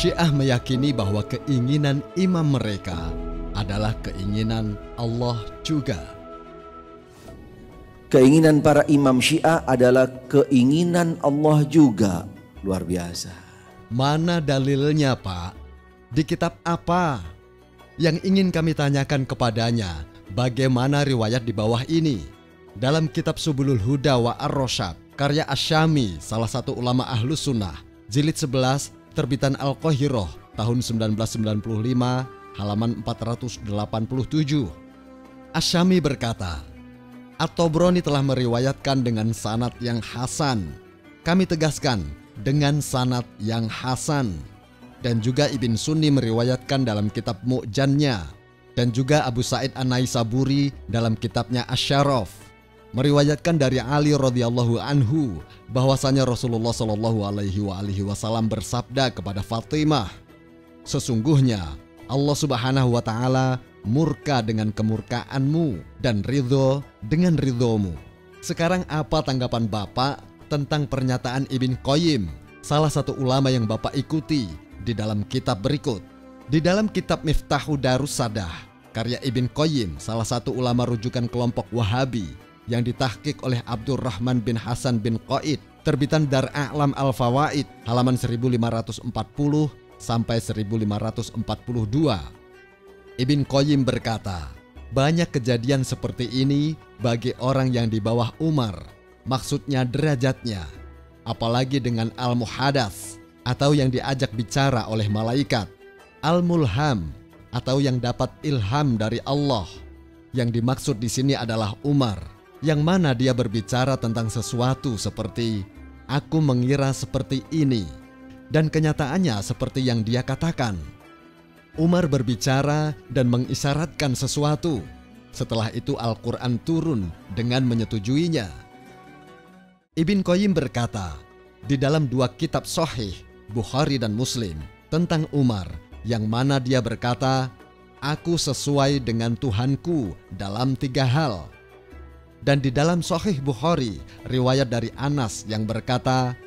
Syiah meyakini bahwa keinginan imam mereka adalah keinginan Allah juga. Keinginan para imam Syiah adalah keinginan Allah juga. Luar biasa. Mana dalilnya, Pak? Di kitab apa? Yang ingin kami tanyakan kepadanya, bagaimana riwayat di bawah ini? Dalam kitab Subulul Huda wa Ar-Rasyad, karya Asy-Syami, salah satu ulama Ahlus Sunnah, jilid 11, terbitan Al-Qahirah, tahun 1995, halaman 487. Asy-Syami berkata, At-Tabrani telah meriwayatkan dengan sanad yang hasan. Kami tegaskan, dengan sanad yang hasan. Dan juga Ibn Sunni meriwayatkan dalam kitab Mu'jannya. Dan juga Abu Sa'id An-Naisaburi dalam kitabnya Asy-Syaraf meriwayatkan dari Ali radhiyallahu anhu bahwasanya Rasulullah shallallahu alaihi wasallam bersabda kepada Fatimah, sesungguhnya Allah Subhanahu wa taala murka dengan kemurkaanmu dan ridho dengan ridhomu. Sekarang apa tanggapan Bapak tentang pernyataan Ibn Qayyim, salah satu ulama yang Bapak ikuti di dalam kitab berikut? Di dalam kitab Miftahu Darus Sadah, karya Ibn Qayyim, salah satu ulama rujukan kelompok Wahabi yang ditahqiq oleh Abdurrahman bin Hasan bin Qaid, terbitan Dar A'lam Al-Fawaid, halaman 1540 sampai 1542. Ibn Qayyim berkata, banyak kejadian seperti ini bagi orang yang di bawah Umar, maksudnya derajatnya, apalagi dengan al-muhadas atau yang diajak bicara oleh malaikat, al-mulham atau yang dapat ilham dari Allah. Yang dimaksud di sini adalah Umar, yang mana dia berbicara tentang sesuatu seperti aku mengira seperti ini, dan kenyataannya seperti yang dia katakan. Umar berbicara dan mengisyaratkan sesuatu. Setelah itu Al-Quran turun dengan menyetujuinya. Ibn Qayyim berkata, di dalam dua kitab Sahih, Bukhari dan Muslim, tentang Umar, yang mana dia berkata, aku sesuai dengan Tuhanku dalam 3 hal. Dan di dalam Sahih Bukhari, riwayat dari Anas yang berkata,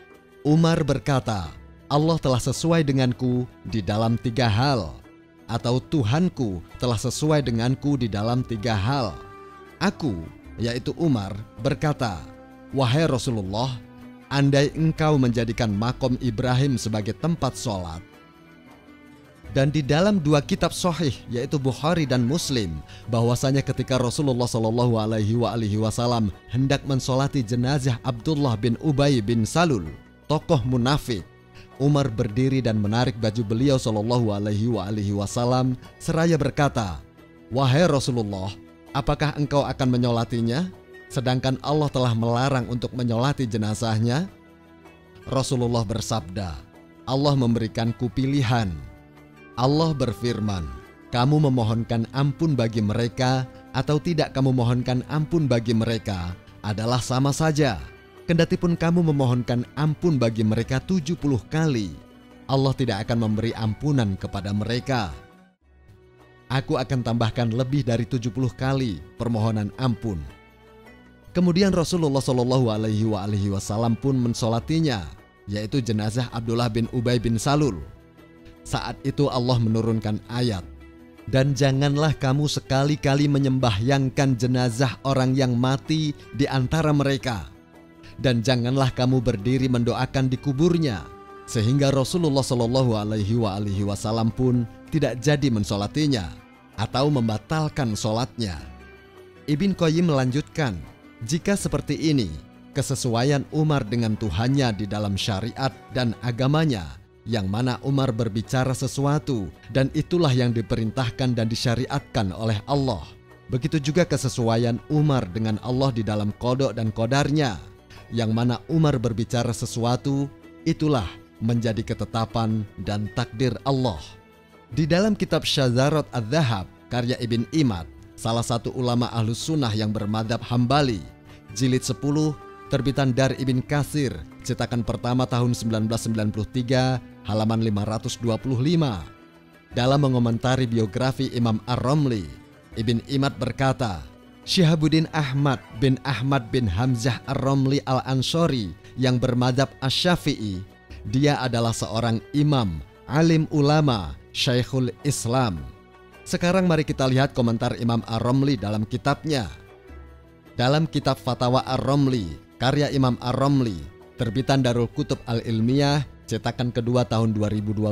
Umar berkata, Allah telah sesuai denganku di dalam 3 hal. Atau Tuhanku telah sesuai denganku di dalam 3 hal. Aku, yaitu Umar, berkata, wahai Rasulullah, andai engkau menjadikan makom Ibrahim sebagai tempat sholat. Dan di dalam 2 kitab Sahih, yaitu Bukhari dan Muslim, bahwasanya ketika Rasulullah Shallallahu alaihi wasallam hendak mensolati jenazah Abdullah bin Ubay bin Salul, tokoh munafik, Umar berdiri dan menarik baju beliau Shallallahu alaihi wasallam seraya berkata, wahai Rasulullah, apakah engkau akan menyolatinya? Sedangkan Allah telah melarang untuk menyolati jenazahnya. Rasulullah bersabda, Allah memberikanku pilihan. Allah berfirman, kamu memohonkan ampun bagi mereka atau tidak kamu mohonkan ampun bagi mereka adalah sama saja. Kendatipun kamu memohonkan ampun bagi mereka 70 kali, Allah tidak akan memberi ampunan kepada mereka. Aku akan tambahkan lebih dari 70 kali permohonan ampun. Kemudian Rasulullah Shallallahu alaihi wasallam pun mensolatinya, yaitu jenazah Abdullah bin Ubay bin Salul. Saat itu Allah menurunkan ayat, dan janganlah kamu sekali-kali menyembahyangkan jenazah orang yang mati di antara mereka, dan janganlah kamu berdiri mendoakan di kuburnya, sehingga Rasulullah Shallallahu alaihi wasallam pun tidak jadi mensolatinya atau membatalkan solatnya. Ibn Qayyim melanjutkan, jika seperti ini, kesesuaian Umar dengan Tuhannya di dalam syariat dan agamanya, yang mana Umar berbicara sesuatu dan itulah yang diperintahkan dan disyariatkan oleh Allah. Begitu juga kesesuaian Umar dengan Allah di dalam qada dan qadarnya, yang mana Umar berbicara sesuatu, itulah menjadi ketetapan dan takdir Allah. Di dalam kitab Syazarat Adz-Dzahab, karya Ibn Imad, salah satu ulama Ahlus Sunnah yang bermadzhab Hambali, jilid 10, terbitan Dar Ibn Katsir, cetakan pertama tahun 1993, halaman 525. Dalam mengomentari biografi Imam Ar-Romli, Ibn Imad berkata, Syihabuddin Ahmad bin Hamzah Ar-Romli Al-Ansori yang bermadzhab Asy-Syafi'i, dia adalah seorang imam, alim ulama, Syekhul Islam. Sekarang mari kita lihat komentar Imam Ar-Romli dalam kitabnya. Dalam kitab Fatawa Ar-Romli, karya Imam Ar-Romli, terbitan Darul Kutub Al-Ilmiyah, cetakan kedua tahun 2012,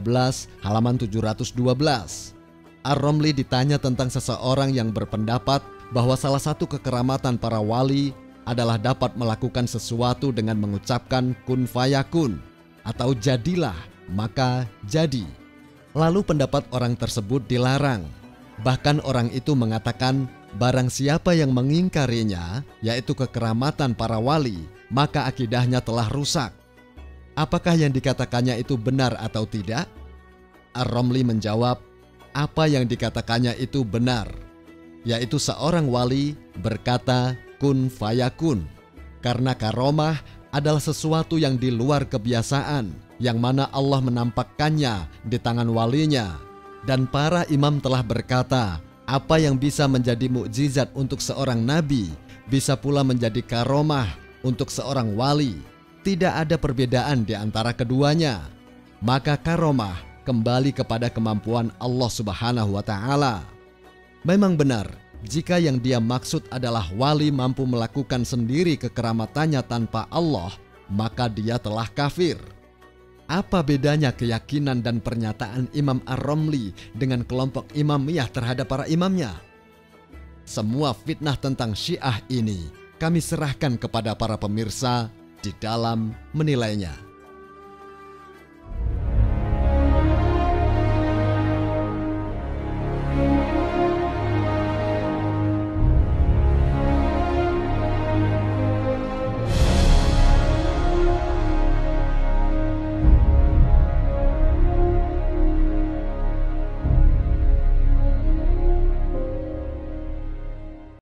halaman 712. Ar-Romli ditanya tentang seseorang yang berpendapat bahwa salah satu kekeramatan para wali adalah dapat melakukan sesuatu dengan mengucapkan kun fayakun atau jadilah maka jadi. Lalu pendapat orang tersebut dilarang. Bahkan orang itu mengatakan barang siapa yang mengingkarinya, yaitu kekeramatan para wali, maka akidahnya telah rusak. Apakah yang dikatakannya itu benar atau tidak? Ar-Romli menjawab, apa yang dikatakannya itu benar, yaitu seorang wali berkata kun fayakun, karena karomah adalah sesuatu yang di luar kebiasaan, yang mana Allah menampakkannya di tangan walinya. Dan para imam telah berkata, apa yang bisa menjadi mukjizat untuk seorang nabi, bisa pula menjadi karomah untuk seorang wali. Tidak ada perbedaan di antara keduanya. Maka karomah kembali kepada kemampuan Allah Subhanahu wa Ta'ala. Memang benar, jika yang dia maksud adalah wali mampu melakukan sendiri kekeramatannya tanpa Allah, maka dia telah kafir. Apa bedanya keyakinan dan pernyataan Imam Ar-Romli dengan kelompok imamiyah terhadap para imamnya? Semua fitnah tentang Syiah ini kami serahkan kepada para pemirsa di dalam menilainya.